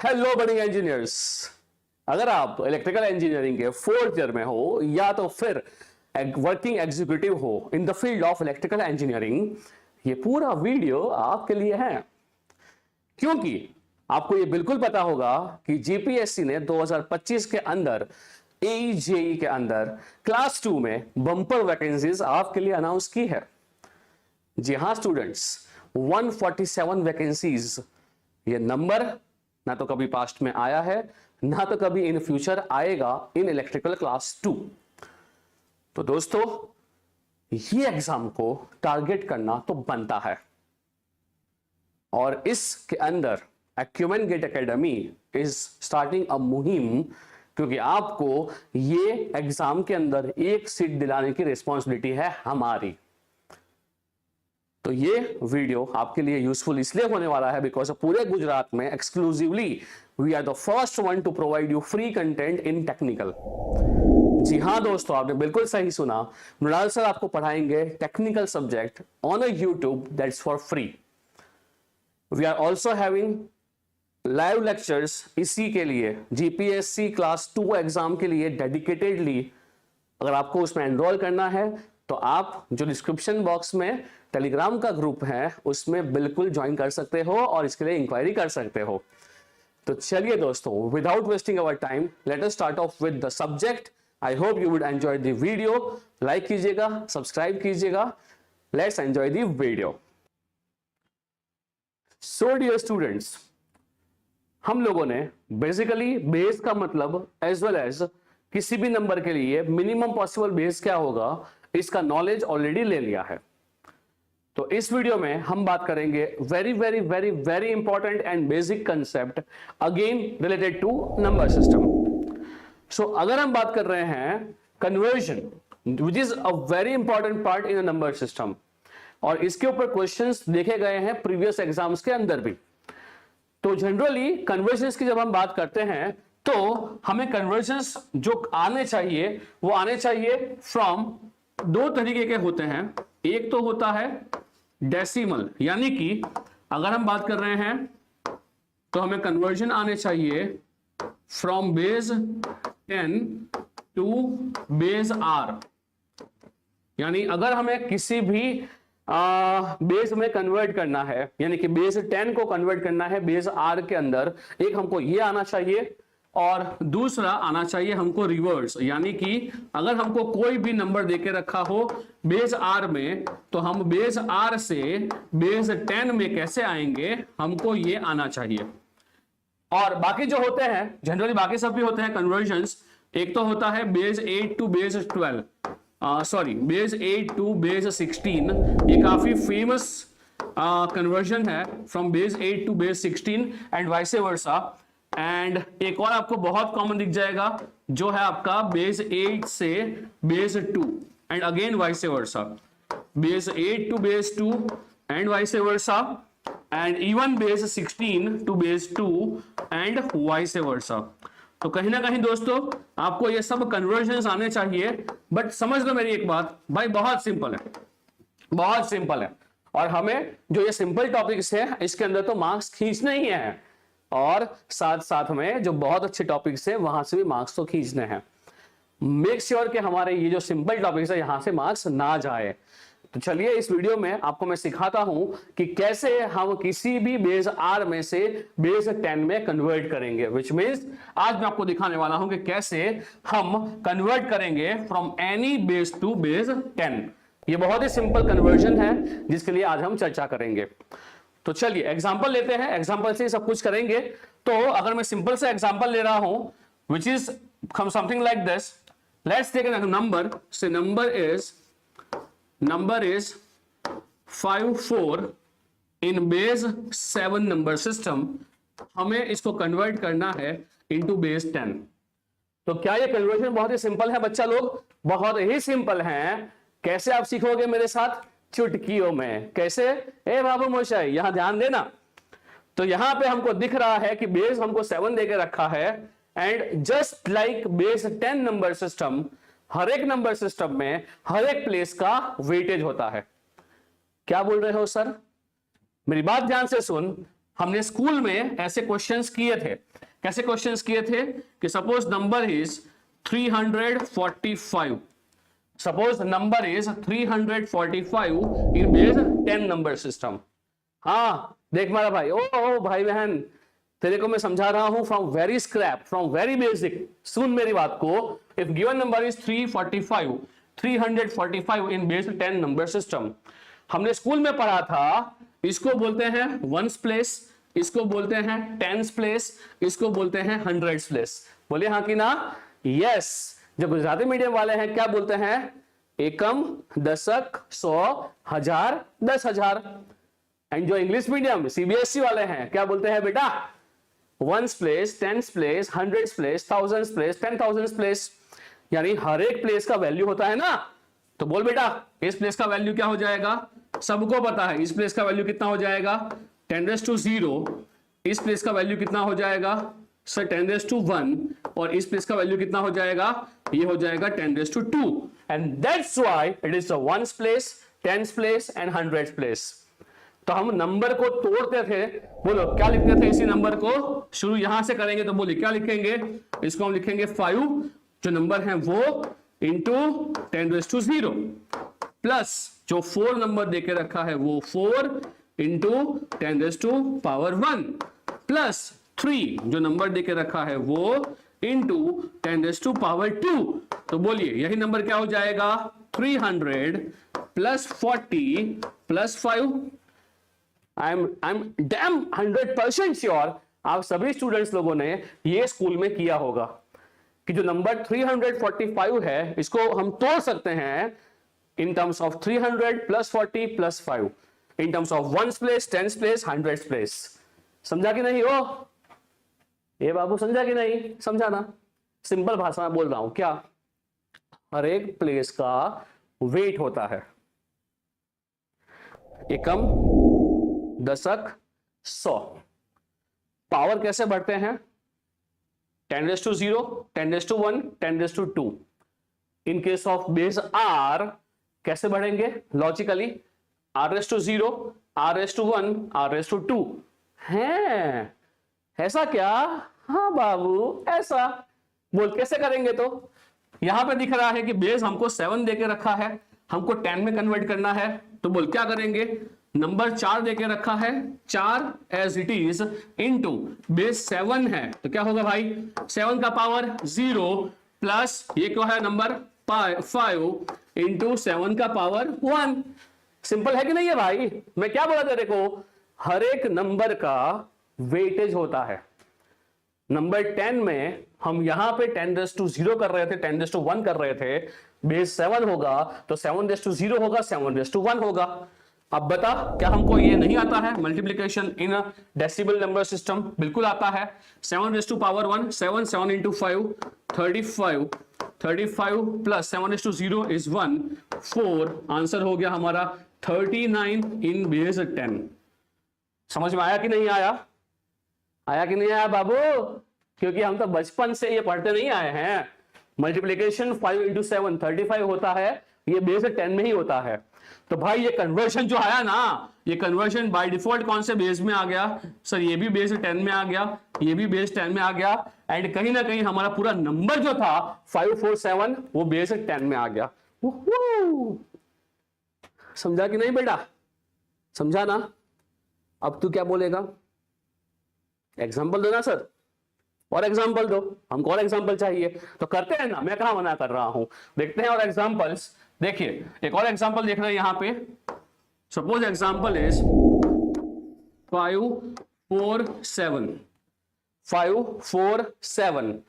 Hello budding engineers. अगर आप electrical engineering के 4th ईयर में हो या तो फिर वर्किंग एग्जीक्यूटिव हो in the field of electrical engineering, ये पूरा वीडियो आपके लिए है, क्योंकि आपको ये बिल्कुल पता होगा कि जीपीएससी ने 2025 के अंदर AEJE के अंदर क्लास 2 में बम्पर वैकेंसीज आपके लिए अनाउंस की है। जी हां स्टूडेंट्स, 147 वैकेंसीज। ये नंबर ना तो कभी पास्ट में आया है, ना तो कभी इन फ्यूचर आएगा इन इलेक्ट्रिकल क्लास 2। तो दोस्तों, ये एग्जाम को टारगेट करना तो बनता है, और इसके अंदर acumen GATE academy is starting a मुहिम, क्योंकि आपको ये एग्जाम के अंदर एक सीट दिलाने की रिस्पॉन्सिबिलिटी है हमारी। तो ये वीडियो आपके लिए यूजफुल इसलिए होने वाला है बिकॉज पूरे गुजरात में exclusively we are the first one to provide you free content in technical. जी हां दोस्तों, आपने बिल्कुल सही सुना। मृणाल सर आपको पढ़ाएंगे technical subject on a YouTube that's for free. We are also having live lectures इसी के लिए, जीपीएससी क्लास 2 एग्जाम के लिए डेडिकेटेडली। अगर आपको उसमें एनरोल करना है तो आप जो डिस्क्रिप्शन बॉक्स में टेलीग्राम का ग्रुप है उसमें बिल्कुल ज्वाइन कर सकते हो और इसके लिए इंक्वायरी कर सकते हो। तो चलिए दोस्तों, without wasting our time let us start off with the subject. I hope you would enjoy the video. Like कीजिएगा, सब्सक्राइब कीजिएगा। Let's enjoy the video. So dear students, हम लोगों ने बेसिकली बेस का मतलब एज वेल एज किसी भी number के लिए मिनिमम पॉसिबल बेस क्या होगा इसका नॉलेज ऑलरेडी ले लिया है। तो इस वीडियो में हम बात करेंगे very very very very important and basic concept again related to number system. So अगर हम बात कर रहे हैं conversion, which is a very important part in a number system, और इसके ऊपर क्वेश्चंस देखे गए हैं प्रीवियस एग्जाम्स के अंदर भी। तो जनरली कन्वर्जन्स की जब हम बात करते हैं तो हमें कन्वर्जन्स जो आने चाहिए वो आने चाहिए फ्रॉम दो तरीके के होते हैं। एक तो होता है डेसिमल, यानी कि अगर हम बात कर रहे हैं तो हमें कन्वर्जन आने चाहिए from base 10 to base R। यानी अगर हमें किसी भी बेस में कन्वर्ट करना है, यानी कि बेस 10 को कन्वर्ट करना है बेस R के अंदर, एक हमको ये आना चाहिए और दूसरा आना चाहिए हमको रिवर्स। यानी कि अगर हमको कोई भी नंबर देके रखा हो बेस R में, तो हम बेस R से बेस 10 में कैसे आएंगे, हमको ये आना चाहिए। और बाकी जो होते हैं जनरली बाकी सब भी होते हैं कन्वर्जन्स। एक तो होता है base 8 to base 12, sorry base 8 to base 16। ये काफी फेमस कन्वर्जन है from base 8 to base 16 and vice versa. And एक और आपको बहुत कॉमन दिख जाएगा जो है आपका बेस 8 से base 2 and again vice versa, base 8 to base 2 and vice versa, and even base 16 to base 2 and vice versa. तो कहीं ना कहीं दोस्तों आपको ये सब कन्वर्जन्स आने चाहिए। बट समझ लो मेरी एक बात भाई, बहुत सिंपल है, बहुत सिंपल है। और हमें जो ये सिंपल टॉपिक्स है इसके अंदर तो मार्क्स खींचने ही है, और साथ साथ में जो बहुत अच्छे टॉपिक्स हैं वहां से भी मार्क्स तो खींचने हैं। मेक श्योर कि हमारे ये जो सिंपल टॉपिक्स है यहां से मार्क्स ना जाए। तो चलिए इस वीडियो में आपको मैं सिखाता हूं कि कैसे हम किसी भी बेस R में से बेस 10 में कन्वर्ट करेंगे। विच मीन्स आज मैं आपको दिखाने वाला हूं कि कैसे हम कन्वर्ट करेंगे from any base to base 10। ये बहुत ही सिंपल कन्वर्जन है जिसके लिए आज हम चर्चा करेंगे। तो चलिए एग्जांपल लेते हैं, एग्जांपल से सब कुछ करेंगे। तो अगर मैं सिंपल से एग्जांपल ले रहा हूं which is something like this, let's take a number, say number is 54 in base 7 number system. हमें इसको कन्वर्ट करना है इनटू बेस 10। तो क्या ये कन्वर्जन बहुत ही सिंपल है बच्चा लोग? बहुत ही सिंपल है। कैसे आप सीखोगे मेरे साथ? चुटकियों में। कैसे? ए बाबू मोशाई यहां ध्यान देना। तो यहां पे हमको दिख रहा है कि बेस हमको 7 देके रखा है, and just like base 10 number system, हर एक नंबर सिस्टम में हर एक प्लेस का वेटेज होता है। क्या बोल रहे हो सर? मेरी बात ध्यान से सुन। हमने स्कूल में ऐसे क्वेश्चंस किए थे। कैसे क्वेश्चंस किए थे कि suppose number is 345, suppose number is 345 in base 10 number system. हाँ देख मेरा भाई, ओ भाई बहन, तेरे को मैं समझा रहा हूं from very scrap, from very basic. सुन मेरी बात को। If given number is 345 in base 10 number system, हमने स्कूल में पढ़ा था, इसको बोलते हैं वंस प्लेस, इसको बोलते हैं टेंस प्लेस, इसको बोलते हैं हंड्रेड्स प्लेस। बोले हाँ कि ना? यस। जो गुजराती मीडियम वाले हैं क्या बोलते हैं? एकम, दशक, 100, 1000, 10,000। एंड जो इंग्लिश मीडियम सीबीएसई वाले हैं क्या बोलते हैं बेटा? Ones place, tens place, hundreds place, thousands place, 10,000 place. यानी हर एक प्लेस का वैल्यू होता है ना। तो बोल बेटा इस प्लेस का वैल्यू क्या हो जाएगा? सबको पता है इस प्लेस का वैल्यू कितना हो जाएगा? 10⁻�0। इस प्लेस का वैल्यू कितना हो जाएगा सर? 10⁻1। और इस प्लेस का वैल्यू कितना हो जाएगा? ये हो जाएगा 10⁻2। And that's why it is the ones place, tens place and hundreds place. तो हम नंबर को तोड़ते थे। बोलो क्या लिखते थे इसी नंबर को? शुरू यहां से करेंगे तो बोलिए क्या लिखेंगे? इसको हम लिखेंगे 5 जो नंबर है वो इंटू 10⁻0 प्लस जो 4 नंबर देके रखा है वो 4 इंटू 10⁻1 प्लस 3 जो नंबर देके रखा है वो इंटू 10⁻2। तो बोलिए यही नंबर क्या हो जाएगा? 300 plus 40 plus 5। I am damn 100% sure आप सभी स्टूडेंट्स लोगों ने ये स्कूल में किया होगा कि जो नंबर 345 है इसको हम तोड़ सकते हैं in terms of 300 plus 40 plus 5 in terms of ones place, tens place, hundreds place। समझा कि नहीं हो? ये बाबू समझा कि नहीं? समझा ना? सिंपल भाषा में बोल रहा हूं क्या? हर एक प्लेस का वेट होता है। एकम, दशक, 100। पावर कैसे बढ़ते हैं? 10⁻0, 10⁻1, 10⁻2। In case of base R कैसे बढ़ेंगे? लॉजिकली r⁻0, r⁻1, r⁻2 है। ऐसा क्या? हाँ बाबू ऐसा। बोल कैसे करेंगे? तो यहां पे दिख रहा है कि बेस हमको 7 देके रखा है, हमको 10 में कन्वर्ट करना है। तो बोल क्या करेंगे? नंबर 4 देके रखा है, 4 as it is into base 7 है तो क्या होगा भाई? 7 का पावर 0 प्लस ये क्या है नंबर 5 इंटू 7 का पावर 1। सिंपल है कि नहीं है भाई? मैं क्या बोला तेरे को? हर एक नंबर का वेटेज होता है। नंबर 10 में हम यहां पे 10⁻0 कर रहे थे, 10⁻1 कर रहे थे। बेस 7 होगा तो 7⁻0 होगा, 7⁻1 होगा। अब बता क्या हमको ये नहीं आता है? मल्टीप्लीकेशन इन डेसिबल नंबर सिस्टम बिल्कुल आता है। 7⁻1 7 7 इंटू 5 35 प्लस 7⁻0 इज 1 4। आंसर हो गया हमारा 39 इन बेस 10। समझ में आया कि नहीं आया? आया कि नहीं आया बाबू? क्योंकि हम तो बचपन से ये पढ़ते नहीं आए हैं। मल्टीप्लीकेशन 5 इंटू 7 35 होता है, ये बेस 10 में ही होता है। तो भाई ये कन्वर्शन जो आया ना, ये कन्वर्शन बाय डिफॉल्ट कौन से बेस में आ गया? सर ये भी बेस 10 में आ गया, ये भी बेस 10 में आ गया। एंड कहीं ना कहीं हमारा पूरा नंबर जो था 547 वो बेस 10 में आ गया। समझा कि नहीं बेटा? समझा ना? अब तू क्या बोलेगा? एग्जाम्पल दो ना सर, और एग्जाम्पल दो। हमको और एग्जाम्पल चाहिए तो करते हैं ना, मैं कहां मना कर रहा हूं। देखते हैं और एग्जाम्पल्स। देखिए एक और एग्जाम्पल देख रहे हैं यहां पे। Suppose example is 547।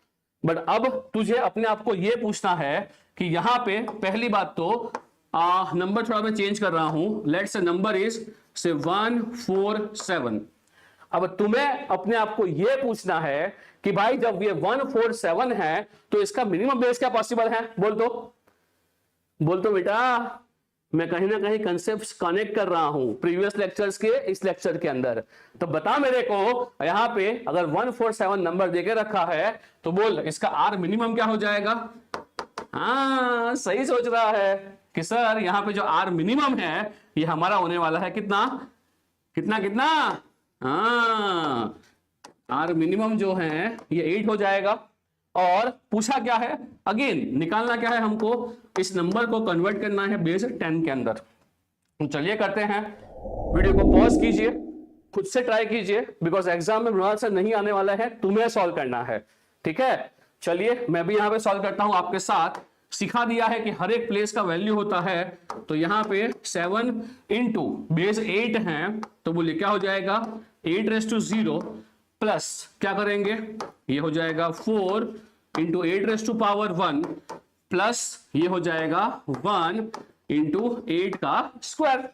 बट अब तुझे अपने आप को यह पूछना है कि यहां पे पहली बात तो नंबर थोड़ा मैं चेंज कर रहा हूं। लेट्स से नंबर इज से 147। अब तुम्हें अपने आप को यह पूछना है कि भाई जब ये 147 है तो इसका मिनिमम बेस क्या पॉसिबल है? बोल तो बेटा। मैं कहीं ना कहीं कंसेप्ट्स कनेक्ट कर रहा हूं प्रीवियस लेक्चर्स के इस लेक्चर के अंदर। तो बता मेरे को यहां पे अगर 147 नंबर देके रखा है तो बोल इसका आर मिनिमम क्या हो जाएगा? हाँ सही सोच रहा है कि सर यहां पे जो आर मिनिमम है ये हमारा होने वाला है कितना कितना कितना? हाँ, आर मिनिमम जो है ये 8 हो जाएगा। और पूछा क्या है, अगेन निकालना क्या है हमको, इस नंबर को कन्वर्ट करना है बेस 10 के अंदर। तो चलिए करते हैं, वीडियो को पॉज कीजिए, खुद से ट्राई कीजिए, बिकॉज एग्जाम में मृणाल सर नहीं आने वाला है, तुम्हें सॉल्व करना है, ठीक है। चलिए मैं भी यहां पे सॉल्व करता हूं आपके साथ। सिखा दिया है कि हर एक प्लेस का वैल्यू होता है, तो यहां पे 7 इंटू बेस 8 है, तो बोलिए क्या हो जाएगा 8⁻0 प्लस क्या करेंगे, ये हो जाएगा 4 इंटू 8⁻1 प्लस ये हो जाएगा 1 इंटू 8 का स्क्वायर।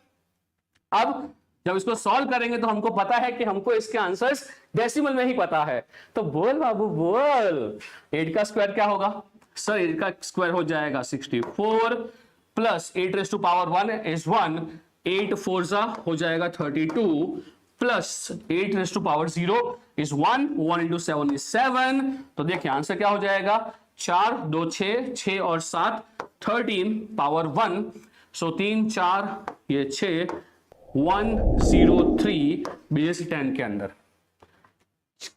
अब जब इसको सॉल्व करेंगे तो हमको पता है कि हमको इसके आंसर्स डेसिमल में ही पता है, तो बोल बाबू बोल, 8 का स्क्वायर क्या होगा सर, 8 का स्क्वायर हो जाएगा 64 प्लस 8⁻1 इज 1, 8 4 हो जाएगा 32 प्लस 8⁻0 इज 1, 1 इंटू 7 इज 7। तो देखिए आंसर क्या हो जाएगा 4 2 6, 6 और 7 13 पावर 1, सो 3 4 ये 6 103 बेस 10 के अंदर।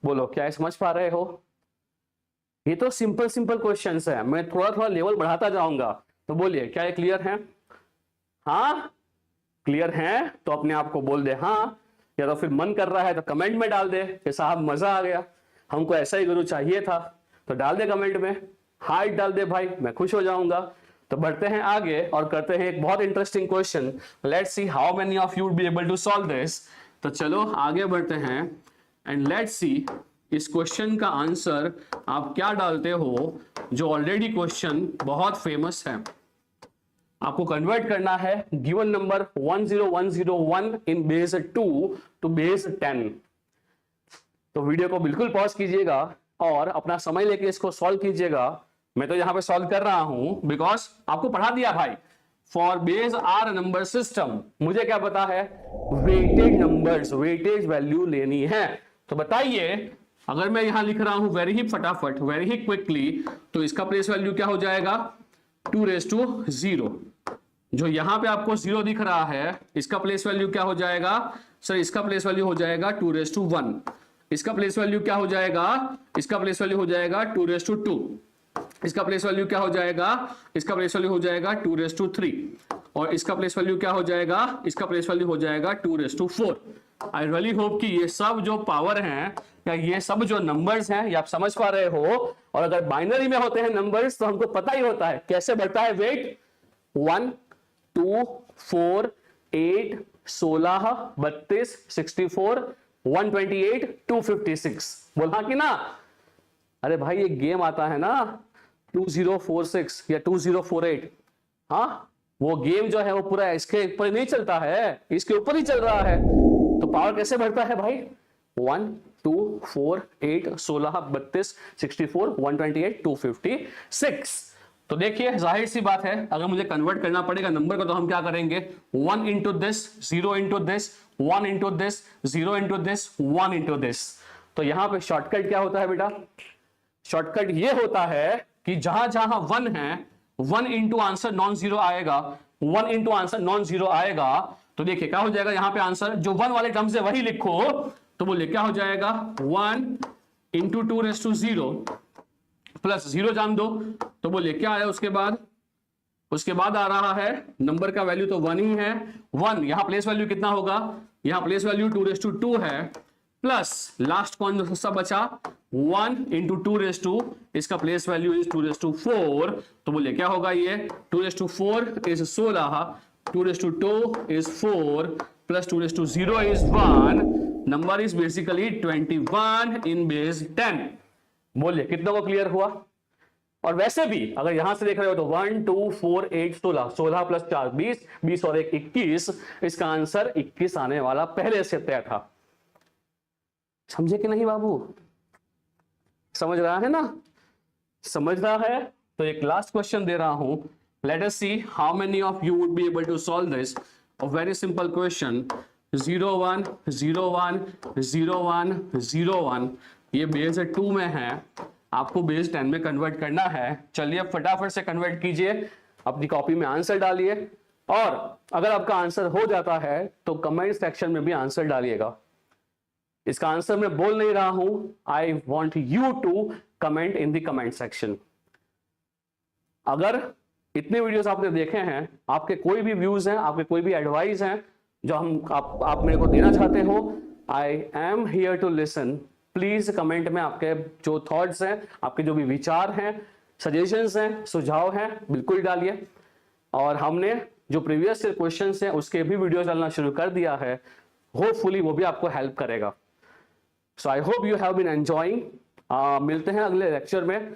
बोलो क्या समझ पा रहे हो? ये तो सिंपल सिंपल क्वेश्चंस है, मैं थोड़ा थोड़ा लेवल बढ़ाता जाऊंगा। तो बोलिए क्या ये क्लियर है? हाँ क्लियर है तो अपने आप को बोल दे हाँ, या तो फिर मन कर रहा है तो कमेंट में डाल दे कि साहब मजा आ गया, हमको ऐसा ही गुरु चाहिए था, तो डाल दे कमेंट में, हार्ट डाल दे भाई, मैं खुश हो जाऊंगा। तो बढ़ते हैं आगे और करते हैं एक बहुत interesting question. Let's see how many of you would be able to solve this. तो चलो आगे बढ़ते हैं एंड लेट्स सी इस क्वेश्चन का आंसर आप क्या डालते हो, जो ऑलरेडी क्वेश्चन बहुत फेमस है। आपको कन्वर्ट करना है given number 10101 in base 2 to base 10। तो वीडियो को बिल्कुल पॉज कीजिएगा और अपना समय लेके इसको सॉल्व कीजिएगा। मैं तो यहां पे सॉल्व कर रहा हूं बिकॉज आपको पढ़ा दिया भाई, for base r number system मुझे क्या पता है, वेटेड नंबर्स, वेटेज वैल्यू लेनी है। तो बताइए अगर मैं यहां लिख रहा हूं वेरी ही फटाफट, वेरी ही क्विकली, तो इसका प्लेस वैल्यू क्या हो जाएगा 2⁻0। जो यहां पे आपको 0 दिख रहा है इसका प्लेस वैल्यू क्या हो जाएगा सर, इसका प्लेस वैल्यू हो जाएगा 2⁻1। इसका प्लेस वैल्यू क्या हो जाएगा, इसका प्लेस वैल्यू हो जाएगा 2⁻2। इसका प्लेस वैल्यू क्या हो जाएगा, इसका प्लेस वैल्यू हो जाएगा 2⁻3। और इसका प्लेस वैल्यू क्या हो जाएगा, इसका प्लेस वैल्यू हो जाएगा 2⁻4। आई रियली होप कि ये सब जो पावर हैं या ये सब जो नंबर्स हैं ये आप समझ पा रहे हो। और अगर बाइनरी में होते हैं नंबर्स तो हमको पता ही होता है कैसे बढ़ता है वेट, 1 2 4 8 16 32 64 128 256। बोला कि ना? अरे भाई ये गेम आता है ना 2046 या 2048, हाँ वो गेम जो है वो पूरा इसके ऊपर नहीं चलता है, इसके ऊपर ही चल रहा है। तो पावर कैसे बढ़ता है भाई, 1 2 4 8 16 32 64 128 256। तो देखिए जाहिर सी बात है अगर मुझे कन्वर्ट करना पड़ेगा नंबर को तो हम क्या करेंगे, 1 into this 0 into this 1 into this 0 into this 1 into this. तो यहां पे शॉर्टकट क्या होता है बेटा, शॉर्टकट ये होता है कि जहां जहां 1 है 1 इंटू आंसर नॉन जीरो आएगा, 1 इंटू आंसर नॉन जीरो आएगा। तो देखिए क्या हो जाएगा यहां पे आंसर जो 1 वाले टर्म से वही लिखो, तो बोलिए क्या हो जाएगा 1 इंटू 2⁻0 प्लस 0 जान दो, तो बोलिए क्या आया उसके बाद, उसके बाद आ रहा है नंबर का वैल्यू तो 1 ही है, 1 यहां प्लेस वैल्यू कितना होगा, यहां प्लेस वैल्यू 2⁻2 है, प्लस लास्ट कौन सा बचा 1 इंटू 2⁻, इसका प्लेस वैल्यू इज 2⁻4। तो बोलिए क्या होगा ये 2⁻4 is 16, 2⁻2 is 4 plus 2⁻0 is 1, number is basically 21 in base 10। बोलिए कितनों को क्लियर हुआ? और वैसे भी अगर यहां से देख रहे हो तो 1 2 4 8 16, 16 प्लस 4 20, 20 और 1 21, इसका आंसर 21 आने वाला पहले से तय था। समझे कि नहीं बाबू? समझ रहा है ना? समझ रहा है तो एक लास्ट क्वेश्चन दे रहा हूं, let us see how many of you would be able to solve this. A very simple question, 0 1 0 1 0 1 0 1, ये बेस 2 में है, आपको बेस 10 में कन्वर्ट करना है। चलिए फटाफट से कन्वर्ट कीजिए, अपनी कॉपी में आंसर डालिए, और अगर आपका आंसर हो जाता है तो कमेंट सेक्शन में भी आंसर डालिएगा। इसका आंसर मैं बोल नहीं रहा हूं, I want you to comment in the comment section. अगर इतने वीडियोस आपने देखे हैं, आपके कोई भी व्यूज हैं, आपके कोई भी एडवाइस हैं जो आप मेरे को देना चाहते हो, I am here to listen. Please comment में आपके जो थॉट्स हैं, आपके जो भी विचार हैं, सजेशंस हैं, सुझाव हैं, बिल्कुल डालिए। और हमने जो प्रीवियस क्वेश्चंस हैं उसके भी वीडियोस डालना शुरू कर दिया है, होपफुली वो भी आपको हेल्प करेगा। So I hope you have been enjoying. मिलते हैं अगले लेक्चर में।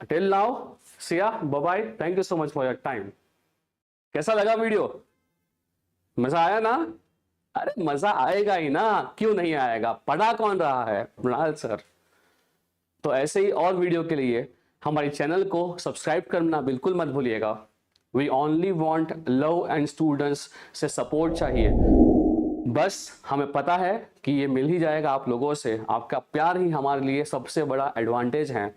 Till now see ya, bye bye, thank you so much for your time. कैसा लगा वीडियो? मजा आया ना? अरे मजा आएगा ही ना, क्यों नहीं आएगा? पढ़ा कौन रहा है? मृणाल सर। तो ऐसे ही और वीडियो के लिए हमारे चैनल को सब्सक्राइब करना बिल्कुल मत भूलिएगा। We only want love and students से सपोर्ट चाहिए। बस हमें पता है कि ये मिल ही जाएगा आप लोगों से। आपका प्यार ही हमारे लिए सबसे बड़ा एडवांटेज है।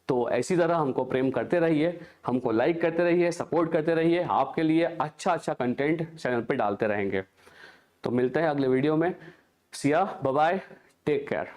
तो ऐसी तरह हमको प्रेम करते रहिए, हमको लाइक करते रहिए, सपोर्ट करते रहिए। आपके लिए अच्छा कंटेंट चैनल पे डालते रहेंगे। तो मिलते हैं अगले वीडियो में। See ya, bye bye, take care.